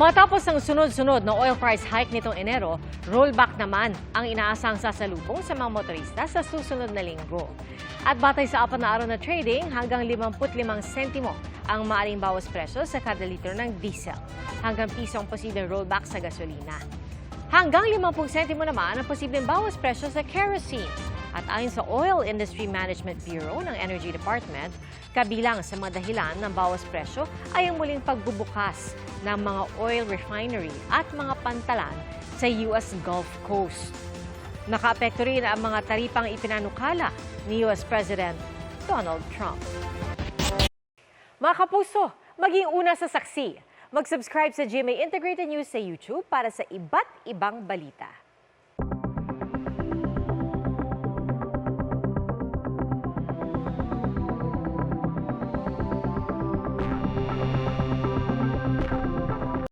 Matapos ang sunod-sunod na oil price hike nitong Enero, rollback naman ang inaasang sasalubong sa mga motorista sa susunod na linggo. At batay sa apat na araw na trading, hanggang 55 sentimo ang maaaring bawas presyo sa kada litro ng diesel. Hanggang piso ang posibleng rollback sa gasolina. Hanggang 50 sentimo naman ang posibleng bawas presyo sa kerosene. At ayon sa Oil Industry Management Bureau ng Energy Department, kabilang sa mga dahilan ng bawas presyo ay ang muling pagbubukas ng mga oil refinery at mga pantalan sa US Gulf Coast. Nakaapekto rin ang mga taripang ipinanukala ni US President Donald Trump. Mga kapuso, maging una sa saksi. Mag-subscribe sa GMA Integrated News sa YouTube para sa iba't ibang balita.